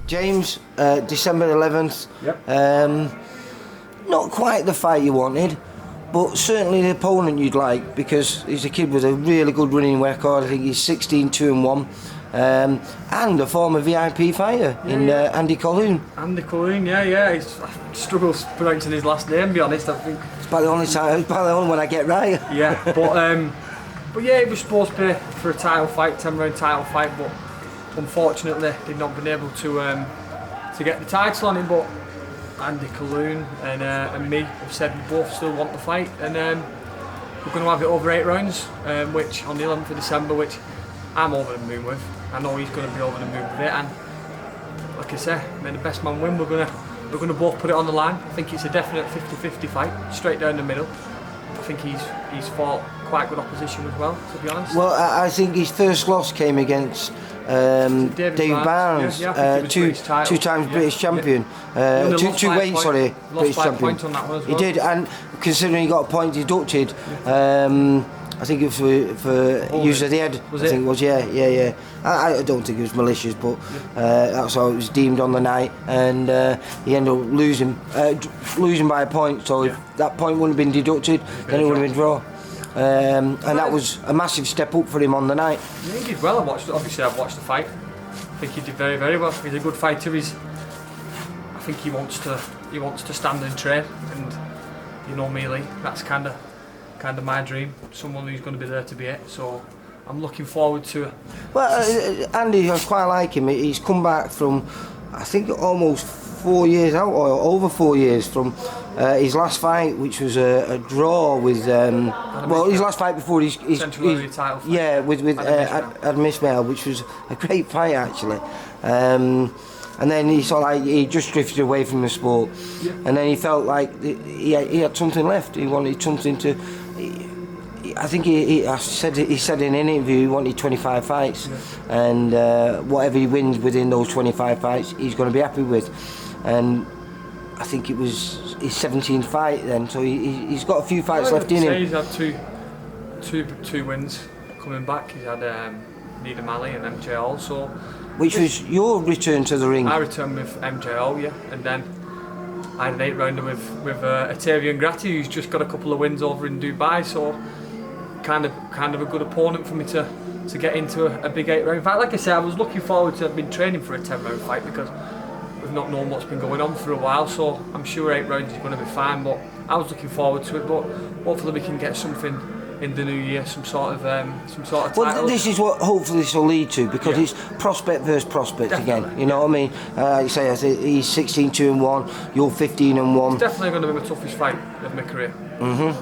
James, December 11th. Yep. Not quite the fight you wanted, but certainly the opponent you'd like, because he's a kid with a really good running record. I think he's 16-2-1, and a former VIP fighter in Andy Colquhoun. Andy Colquhoun, yeah. He struggles pronouncing his last name, to be honest. I think It's about the only one I get right. Yeah, but yeah, it was supposed to be for a title fight, 10-round title fight, but unfortunately they've not been able to get the title on him. But Andy Colquhoun and me have said we both still want the fight, and we're going to have it over 8 rounds, which on the 11th of December, which I'm over the moon with. I know he's going to be over the moon with it, and like I say, may the best man win. We're going to both put it on the line. I think it's a definite 50-50 fight, straight down the middle. I think he's fought quite good opposition as well, to be honest. Well, I think his first loss came against Dave Barnes, two times British champion, two weights, sorry, British champion. On that one as well. He did, and considering he got a point deducted, I think it was for use of the head. I think it was, yeah. I don't think it was malicious, but that's how it was deemed on the night, and he ended up losing by a point. So if that point wouldn't have been deducted, then it would have been draw. And that was a massive step up for him on the night. Yeah, he did well. I've watched the fight. I think he did very, very well. He's a good fighter. I think he wants to stand and train, and you know me, Lee. That's kind of my dream. Someone who's going to be there to be it. So I'm looking forward to it. Well, Andy, I quite like him. He's come back from, I think, almost 4 years out, or over 4 years from his last fight, which was a draw with his last fight before his title fight. Yeah, with Adam Ismail, which was a great fight actually. And then he just drifted away from the sport, and then he felt like he had something left. He wanted something to. I think he said in an interview he wanted 25 fights, and whatever he wins within those 25 fights, he's going to be happy with. And I think it was his 17th fight then, so he's got a few fights left in him. He's had two wins coming back. He's had Needham Ali and MJ also. Which was your return to the ring? I returned with MJ, yeah, and then I had an 8-rounder with Atavian Grati, who's just got a couple of wins over in Dubai, so kind of a good opponent for me to get into a big 8-round fight. Like I said, I was looking forward to. I've been training for a 10-round fight because we've not known what's been going on for a while, so I'm sure 8 rounds is going to be fine. But I was looking forward to it. But hopefully we can get something in the new year, some sort of title. Well, this is what hopefully this will lead to, because it's prospect versus prospect. Definitely, again. You know what I mean? Like you say, I think he's 16-2-1. You're 15-1. It's definitely going to be my toughest fight of my career. I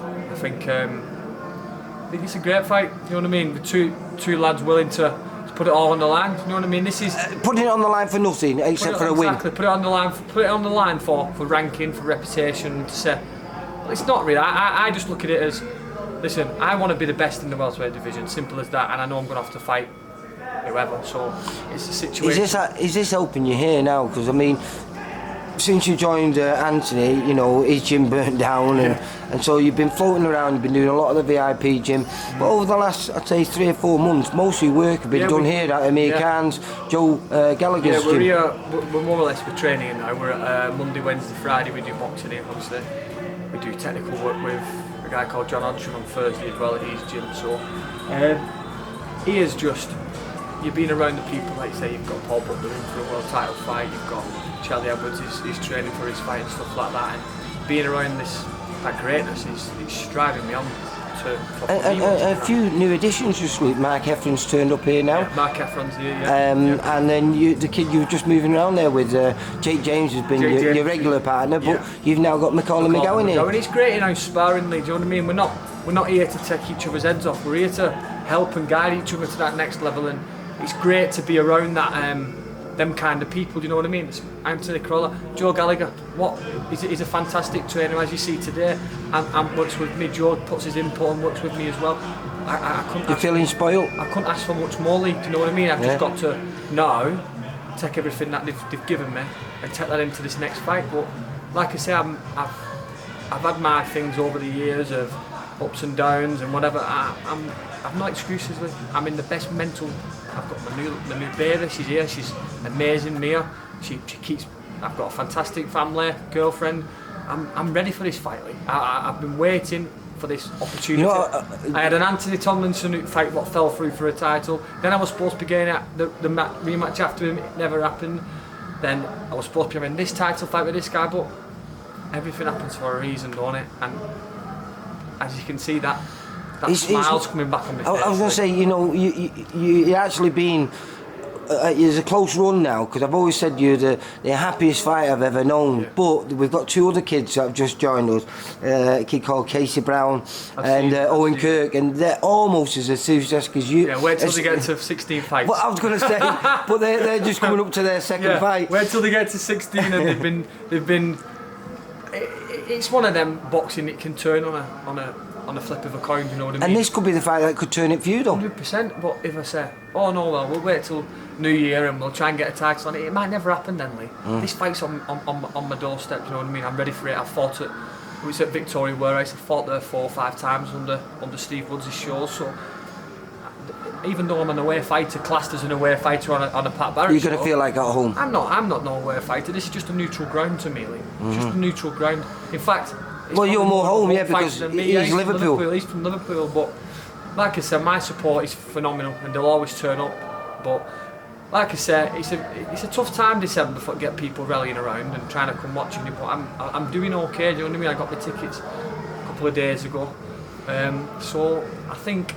think it's a great fight. You know what I mean? With two lads willing to put it all on the line. You know what I mean? This is putting it on the line for nothing except for a win. Exactly. Put it on the line. Put it on the line for ranking, for reputation. To say, well, it's not really. I just look at it as, listen, I want to be the best in the welterweight division. Simple as that. And I know I'm going to have to fight whoever. So it's a situation. Is this helping you here now? Because I mean, since you joined Anthony, you know, his gym burnt down, and so you've been floating around, you've been doing a lot of the VIP gym, but over the last, I'd say, 3 or 4 months, most of your work has been done here at Amir Khan's, Joe Gallagher's gym. Here, we're more or less training now. We're at Monday, Wednesday, Friday, we do boxing here, obviously. We do technical work with a guy called John Hodgson on Thursday as well at his gym, so he is just, you've been around the people, like you say, you've got Paul Butler in for a world title fight, you've got Charlie Edwards is training for his fight and stuff like that, and being around that greatness is driving me on to a few new additions this week. Mark Heffron's turned up here now. Yeah, Mark Heffron's here, and then the kid you were just moving around there with, Jake James has been your regular partner, but you've now got Macaulay McGowan here. And it's great in our sparring league, do you know what I mean? We're not here to take each other's heads off, we're here to help and guide each other to that next level, and it's great to be around that them kind of people, do you know what I mean? It's Anthony Crawler, Joe Gallagher, he's a fantastic trainer, as you see today, and works with me. Joe puts his input and works with me as well. I couldn't. You're feeling spoiled? I couldn't ask for much more, Lee, do you know what I mean? I've just got to now take everything that they've given me and take that into this next fight. But like I say, I've had my things over the years of ups and downs and whatever. I've no excuses, Lee. I'm in the best mental. I've got my new baby. She's here. She's amazing. Mia. She keeps. I've got a fantastic family, girlfriend. I'm ready for this fight, Lee. I've been waiting for this opportunity. I had an Anthony Tomlinson fight what fell through for a title. Then I was supposed to be getting the rematch after him. It never happened. Then I was supposed to be having this title fight with this guy, but everything happens for a reason, don't it? And as you can see, that smile's coming back on my face. I was going to say, you know, you actually been. It's a close run now, because I've always said you're the happiest fight I've ever known. Yeah. But we've got two other kids that have just joined us, a kid called Casey Brown and Owen Kirk, and they're almost as enthusiastic as you. Yeah, wait till they get to 16 fights. Well, I was going to say, but they're just coming up to their second fight. Wait till they get to 16 and they've been. It's one of them boxing. It can turn on a flip of a coin. You know what I mean? And this could be the fight that could turn it for you, though. 100%. But if I say, oh no, well, we'll wait till New Year and we'll try and get a title on it, it might never happen then, Lee. This fight's on my doorstep. You know what I mean? I'm ready for it. I've fought it. It was at Victoria Warehouse. I fought there 4 or 5 times under Steve Woods' shows. So even though I'm an away fighter, classed as an away fighter on a Pat Barrett you're going to feel like at home. I'm not no away fighter. This is just a neutral ground to me, Lee. Just a neutral ground. In fact, well, you're more home, yeah, because he's Liverpool. He's from Liverpool, but like I said, my support is phenomenal, and they'll always turn up. But like I said, it's a tough time December for get people rallying around and trying to come watching me. But I'm doing okay. Do you know what I mean? I got my tickets a couple of days ago, so I think.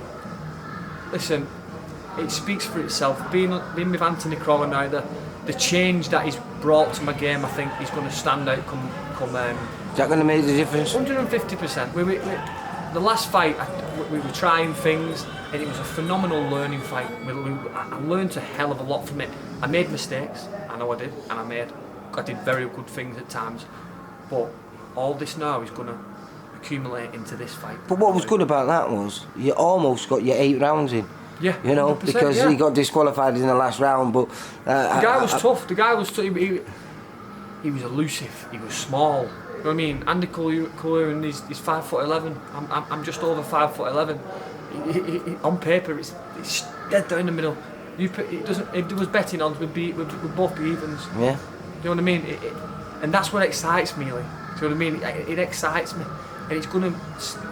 Listen, it speaks for itself. Being with Anthony Colquhoun now, the change that he's brought to my game, I think he's going to stand out come. Is that going to make the difference? 150%. The last fight, we were trying things, and it was a phenomenal learning fight. I learned a hell of a lot from it. I made mistakes, I know I did, and I did very good things at times. But all this now is going to accumulate into this fight. But what was good about that was you almost got your 8 rounds in. Yeah, you know, because he got disqualified in the last round. But the guy was tough. The guy was tough. He was elusive. He was small. You know what I mean? Andy Colquhoun, he's 5'11". I'm just over 5'11". On paper, it's dead down the middle. If there was betting odds, we'd both be evens. Yeah. You know what I mean? And that's what excites me, like. Do you know what I mean? It excites me, and it's going to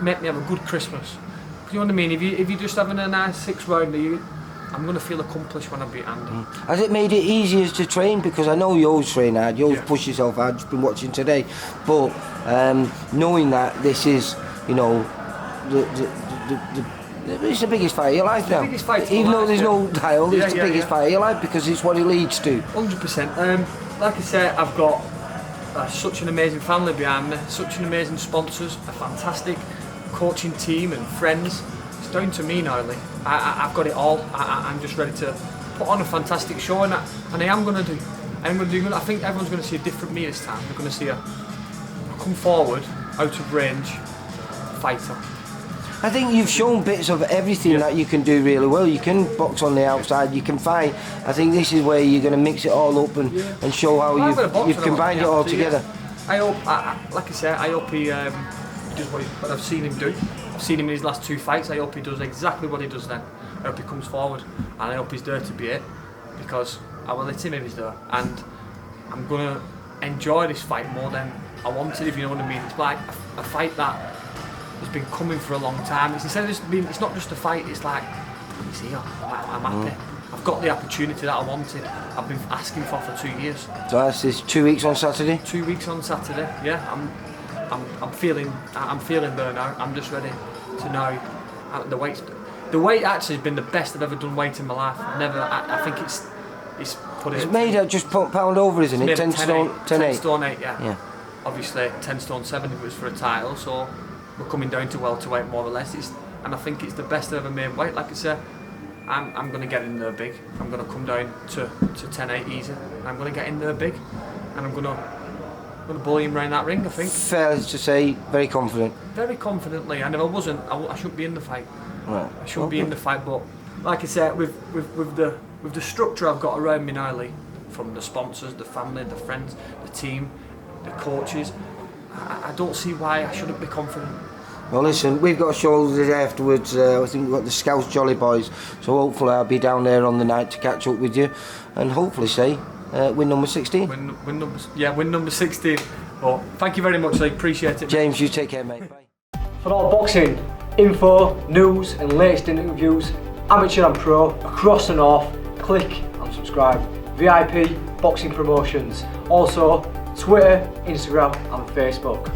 make me have a good Christmas. You know what I mean? If you're just having a nice 6-rounder, I'm going to feel accomplished when I beat Andy. Has it made it easier to train? Because I know you always train hard, you always push yourself hard, just been watching today. But knowing that this is, you know, it's the biggest fight of your life now. Even though there's no title, it's the biggest fight of your life because it's what it leads to. 100%. Like I said, I've got such an amazing family behind me, such an amazing sponsors, a fantastic coaching team and friends. It's down to me now, Lee. I've got it all. I'm just ready to put on a fantastic show, and I am going to do. I think everyone's going to see a different me this time. They're going to see a come forward, out of range fighter. I think you've shown bits of everything that you can do really well. You can box on the outside, you can fight. I think this is where you're going to mix it all up and show how you've combined it all together. I hope, like I said, I hope he does what I've seen him do. I've seen him in his last 2 fights. I hope he does exactly what he does then. I hope he comes forward, and I hope he's there to be it, because I will let him if he's there. And I'm going to enjoy this fight more than I wanted, if you know what I mean. It's like a fight that has been coming for a long time. It's not just a fight, it's like, it's here. I'm happy. I've got the opportunity that I wanted. I've been asking for 2 years. So that's this 2 weeks on Saturday? 2 weeks on Saturday, yeah. I'm feeling there now. I'm just ready to know the weight. The weight actually has been the best I've ever done weight in my life. I think it's put it. It's made at just pound over, isn't it? 10 stone 10 stone 8, yeah. Obviously 10 stone 7 if it was for a title, so we're coming down to welterweight more or less. And I think it's the best I've ever made weight. Like I said, I'm going to get in there big. I'm going to come down to 10-8 easy. I'm going to get in there big, and I'm going to bully him around that ring, I think. Fair to say, very confident. Very confidently, and if I wasn't, I shouldn't be in the fight. Right. I shouldn't be in the fight, but like I said, with the structure I've got around me now, Lee, from the sponsors, the family, the friends, the team, the coaches, I don't see why I shouldn't be confident. Well, listen, we've got a show the day afterwards. I think we've got the Scouts Jolly Boys, so hopefully I'll be down there on the night to catch up with you, and hopefully say win number 16. Win number 16. Well, thank you very much, Lee. Appreciate it. James, you take care, mate. Bye. For all boxing info, news, and latest interviews, amateur and pro across the north, click and subscribe. VIP Boxing Promotions. Also, Twitter, Instagram, and Facebook.